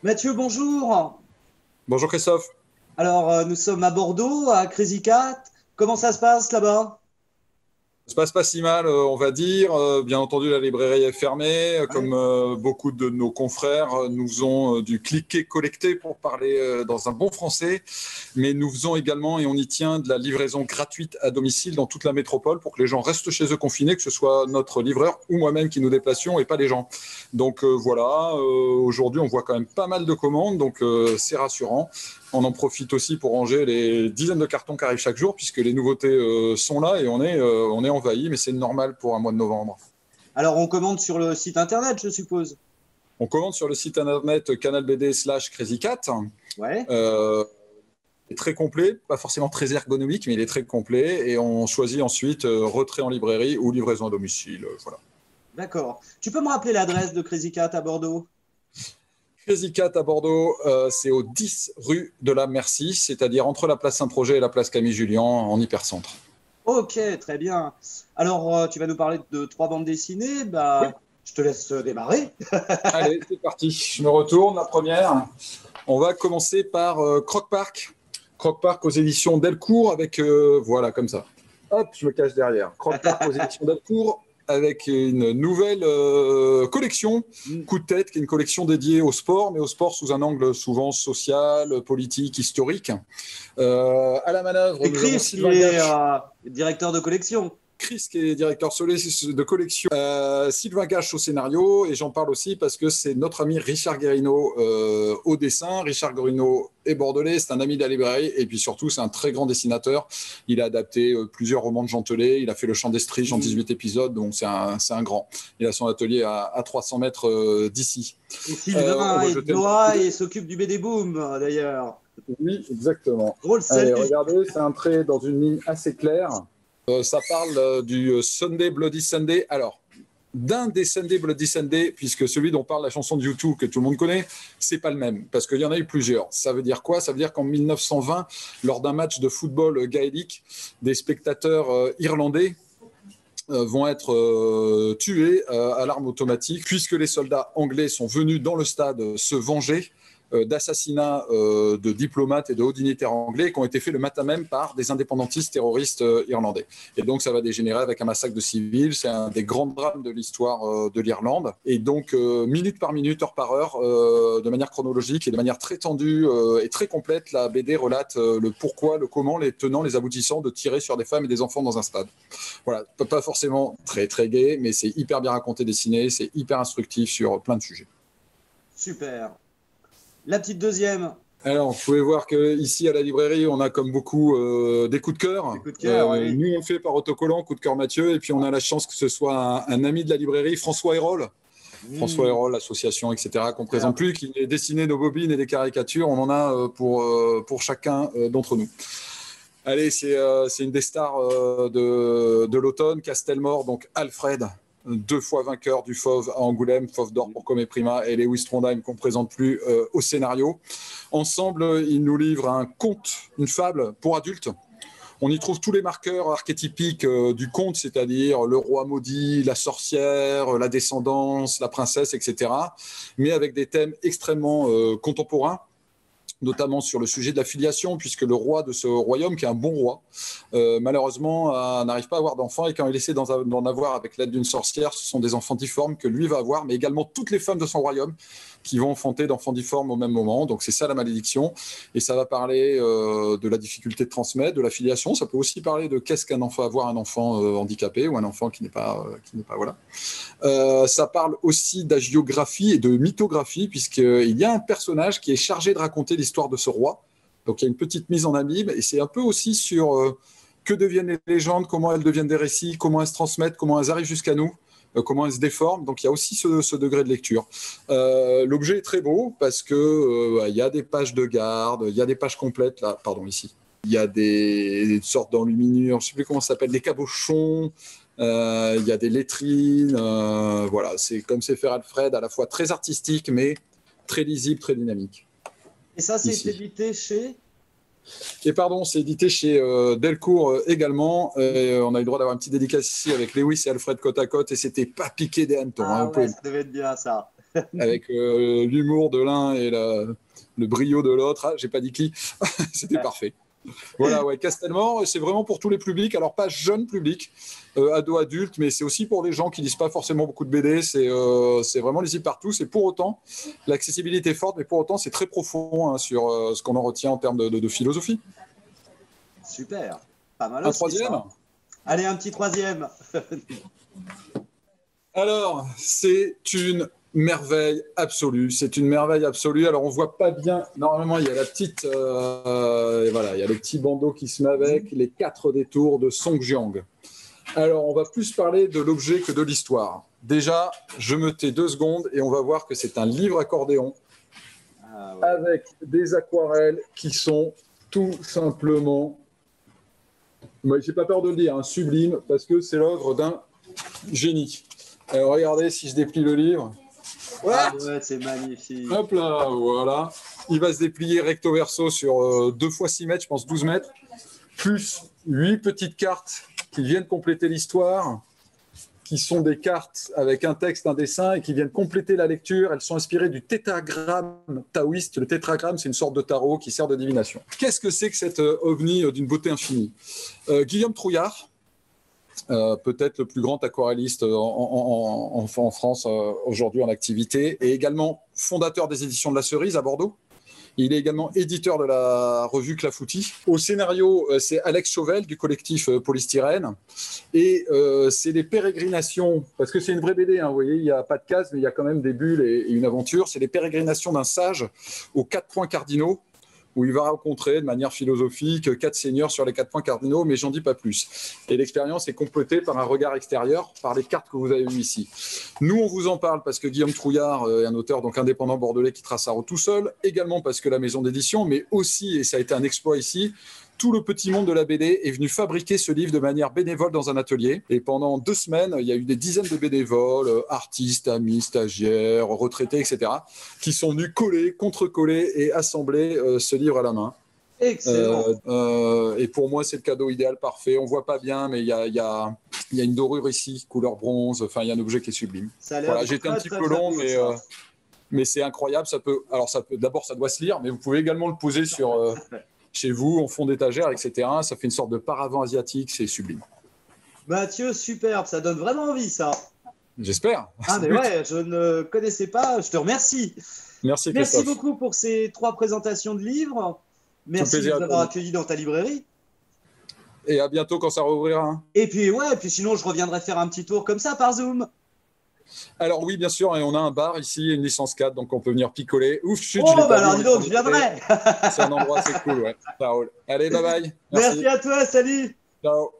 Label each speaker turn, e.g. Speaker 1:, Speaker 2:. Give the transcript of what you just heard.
Speaker 1: Mathieu, bonjour.
Speaker 2: Bonjour Christophe.
Speaker 1: Alors, nous sommes à Bordeaux, à Crazy Cat. Comment ça se passe là-bas?
Speaker 2: Ça se passe pas si mal, on va dire. Bien entendu, la librairie est fermée.
Speaker 1: Ouais.
Speaker 2: Comme beaucoup de nos confrères, nous faisons du cliquer-collecter pour parler dans un bon français. Mais nous faisons également, et on y tient, de la livraison gratuite à domicile dans toute la métropole pour que les gens restent chez eux confinés, que ce soit notre livreur ou moi-même qui nous déplacions et pas les gens. Donc voilà, aujourd'hui, on voit quand même pas mal de commandes, donc c'est rassurant. On en profite aussi pour ranger les dizaines de cartons qui arrivent chaque jour, puisque les nouveautés sont là et on est envahi, mais c'est normal pour un mois de novembre.
Speaker 1: Alors, on commande sur le site internet, je suppose.
Speaker 2: On commande sur le site internet canalbd/crazycat.
Speaker 1: Ouais.
Speaker 2: Il est très complet, pas forcément très ergonomique, mais il est très complet. Et on choisit ensuite retrait en librairie ou livraison à domicile. Voilà.
Speaker 1: D'accord. Tu peux me rappeler l'adresse de Crazy Cat à Bordeaux?
Speaker 2: Crazy Cat à Bordeaux, c'est au 10 rue de la Merci, c'est-à-dire entre la place Saint-Projet et la place Camille-Julien, en hypercentre.
Speaker 1: Ok, très bien. Alors, tu vas nous parler de trois bandes dessinées.
Speaker 2: Oui.
Speaker 1: Je te laisse démarrer.
Speaker 2: Allez, c'est parti. Je me retourne. La première. On va commencer par Croque Park. Croque Park aux éditions Delcourt avec, voilà, comme ça. Hop, je me cache derrière. Croque Park aux éditions Delcourt avec une nouvelle collection, Coup de tête, qui est une collection dédiée au sport, mais au sport sous un angle souvent social, politique, historique. À la manœuvre,
Speaker 1: C'est
Speaker 2: nous avons
Speaker 1: Chris qui
Speaker 2: Sylvain
Speaker 1: est
Speaker 2: Gache.
Speaker 1: directeur de collection.
Speaker 2: Chris, qui est directeur de collection, Sylvain Gache au scénario, et j'en parle aussi parce que c'est notre ami Richard Guérino au dessin. Richard Guérino est bordelais, c'est un ami de la librairie, et puis surtout, c'est un très grand dessinateur. Il a adapté plusieurs romans de Jean Telet, il a fait Le Chant d'Estrige en 18 épisodes, donc c'est un grand. Il a son atelier à 300 mètres d'ici.
Speaker 1: Et Sylvain est de
Speaker 2: jeter
Speaker 1: Blois et s'occupe du BD Boom, d'ailleurs.
Speaker 2: Oui, exactement.
Speaker 1: Drôle,
Speaker 2: Allez,
Speaker 1: salut.
Speaker 2: regardez, c'est un trait dans une ligne assez claire. Ça parle du Sunday Bloody Sunday. Alors, d'un des Sunday Bloody Sunday, puisque celui dont parle la chanson de U2 que tout le monde connaît, c'est pas le même, parce qu'il y en a eu plusieurs. Ça veut dire quoi? Ça veut dire qu'en 1920, lors d'un match de football gaélique, des spectateurs irlandais vont être tués à l'arme automatique, puisque les soldats anglais sont venus dans le stade se venger d'assassinats de diplomates et de hauts dignitaires anglais qui ont été faits le matin même par des indépendantistes terroristes irlandais. Et donc ça va dégénérer avec un massacre de civils. C'est un des grands drames de l'histoire de l'Irlande. Et donc minute par minute, heure par heure, de manière chronologique et de manière très tendue et très complète, la BD relate le pourquoi, le comment, les tenants, les aboutissants de tirer sur des femmes et des enfants dans un stade. Voilà, pas forcément très très gai, mais c'est hyper bien raconté, dessiné, c'est hyper instructif sur plein de sujets.
Speaker 1: Super. La petite deuxième.
Speaker 2: Alors, vous pouvez voir qu'ici à la librairie, on a comme beaucoup des coups de cœur.
Speaker 1: Des coups de cœur, oui.
Speaker 2: Nous, on le fait par autocollant, coup de cœur Mathieu, et puis on a la chance que ce soit un ami de la librairie, François Hérol. François Hérol, l'association, etc., qu'on ne présente plus, qui est dessiné nos bobines et des caricatures. On en a pour chacun d'entre nous. Allez, c'est une des stars de l'automne, Castelmore, donc Alfred, 2 fois vainqueur du Fauve à Angoulême, Fauve d'or pour Comé Prima, et Lewis Trondheim qu'on ne présente plus au scénario. Ensemble, ils nous livrent un conte, une fable pour adultes. On y trouve tous les marqueurs archétypiques du conte, c'est-à-dire le roi maudit, la sorcière, la descendance, la princesse, etc., mais avec des thèmes extrêmement contemporains, notamment sur le sujet de la filiation, puisque le roi de ce royaume, qui est un bon roi, malheureusement n'arrive pas à avoir d'enfants, et quand il essaie d'en avoir avec l'aide d'une sorcière, ce sont des enfants difformes que lui va avoir, mais également toutes les femmes de son royaume qui vont enfanter d'enfants difformes au même moment. Donc c'est ça la malédiction, et ça va parler de la difficulté de transmettre, de la filiation. Ça peut aussi parler de qu'est-ce qu'un enfant, avoir un enfant handicapé ou un enfant qui n'est pas voilà. Ça parle aussi d'hagiographie et de mythographie, puisqu'il y a un personnage qui est chargé de raconter l'histoire de ce roi. Donc il y a une petite mise en abîme, et c'est un peu aussi sur que deviennent les légendes, comment elles deviennent des récits, comment elles se transmettent, comment elles arrivent jusqu'à nous, comment elles se déforment. Donc il y a aussi ce degré de lecture. L'objet est très beau parce que il y a des pages de garde, il y a des pages complètes là, pardon, ici. Il y a des sortes d'enluminures, je ne sais plus comment ça s'appelle, des cabochons. Il y a des lettrines, voilà, c'est comme c'est faire Alfred, à la fois très artistique mais très lisible, très dynamique.
Speaker 1: Et ça, c'est édité chez...
Speaker 2: Et pardon, c'est édité chez Delcourt également. On a eu le droit d'avoir une petite dédicace ici avec Lewis et Alfred côte à côte, et c'était pas piqué des hannetons.
Speaker 1: Ah ouais, ça devait être bien ça.
Speaker 2: avec l'humour de l'un et le brio de l'autre. Ah, j'ai pas dit qui. C'était parfait. Voilà, ouais, Castelmore, c'est vraiment pour tous les publics. Alors, pas jeune public, ados, adultes, mais c'est aussi pour les gens qui lisent pas forcément beaucoup de BD. C'est vraiment lisible partout. C'est pour autant, l'accessibilité est forte, mais pour autant, c'est très profond hein, sur ce qu'on en retient en termes de philosophie.
Speaker 1: Super. Pas mal
Speaker 2: Un
Speaker 1: aussi,
Speaker 2: troisième
Speaker 1: ça. Allez, un petit troisième.
Speaker 2: Alors, c'est une merveille absolue. C'est une merveille absolue. Alors, on voit pas bien. Normalement, il y a la petite. Voilà, il y a le petit bandeau qui se met avec les 4 détours de Song Jiang. Alors, on va plus parler de l'objet que de l'histoire. Déjà, je me tais 2 secondes et on va voir que c'est un livre accordéon avec des aquarelles qui sont tout simplement, moi, j'ai pas peur de le dire, hein, sublimes, parce que c'est l'œuvre d'un génie. Alors, regardez si je déplie le livre.
Speaker 1: Ah ouais, c'est magnifique.
Speaker 2: Hop là, voilà. Il va se déplier recto verso sur 2 fois 6 mètres, je pense 12 mètres, plus 8 petites cartes qui viennent compléter l'histoire, qui sont des cartes avec un texte, un dessin, et qui viennent compléter la lecture. Elles sont inspirées du tétragramme taoïste. Le tétragramme, c'est une sorte de tarot qui sert de divination. Qu'est-ce que c'est que cette ovni d'une beauté infinie ? Guillaume Trouillard, peut-être le plus grand aquarelliste en France aujourd'hui en activité, et également fondateur des éditions de la Cerise à Bordeaux. Il est également éditeur de la revue Clafoutis. Au scénario, c'est Alex Chauvel du collectif Polystyrène. Et c'est les pérégrinations, parce que c'est une vraie BD, hein, vous voyez, il n'y a pas de case, mais il y a quand même des bulles et une aventure. C'est les pérégrinations d'un sage aux 4 points cardinaux, où il va rencontrer de manière philosophique 4 seigneurs sur les 4 points cardinaux, mais j'en dis pas plus. Et l'expérience est complétée par un regard extérieur, par les cartes que vous avez vues ici. Nous, on vous en parle parce que Guillaume Trouillard est un auteur donc indépendant bordelais qui trace sa route tout seul, également parce que la maison d'édition, mais aussi, et ça a été un exploit ici, tout le petit monde de la BD est venu fabriquer ce livre de manière bénévole dans un atelier. Et pendant 2 semaines, il y a eu des dizaines de bénévoles, artistes, amis, stagiaires, retraités, etc., qui sont venus coller, contre-coller et assembler ce livre à la main.
Speaker 1: Excellent.
Speaker 2: Et pour moi, c'est le cadeau idéal, parfait. On voit pas bien, mais il y a une dorure ici, couleur bronze. Enfin, il y a un objet qui est sublime. Voilà, j'ai été un petit peu long, mais c'est incroyable. D'abord, ça doit se lire, mais vous pouvez également le poser sur... chez vous, en fond d'étagère, etc. Ça fait une sorte de paravent asiatique, c'est sublime.
Speaker 1: Mathieu, superbe, ça donne vraiment envie, ça.
Speaker 2: J'espère.
Speaker 1: Ah, mais ouais, je ne connaissais pas, je te remercie.
Speaker 2: Merci
Speaker 1: beaucoup pour ces 3 présentations de livres. Merci de nous avoir accueillis dans ta librairie.
Speaker 2: Et à bientôt quand ça rouvrira. Hein.
Speaker 1: Et puis, sinon, je reviendrai faire un petit tour comme ça par Zoom.
Speaker 2: Alors oui, bien sûr, et on a un bar ici, une licence 4, donc on peut venir picoler. Ouf, chut,
Speaker 1: alors dis donc, je viendrai.
Speaker 2: C'est un endroit assez cool, ouais. Allez, bye bye.
Speaker 1: Merci à toi, salut.
Speaker 2: Ciao.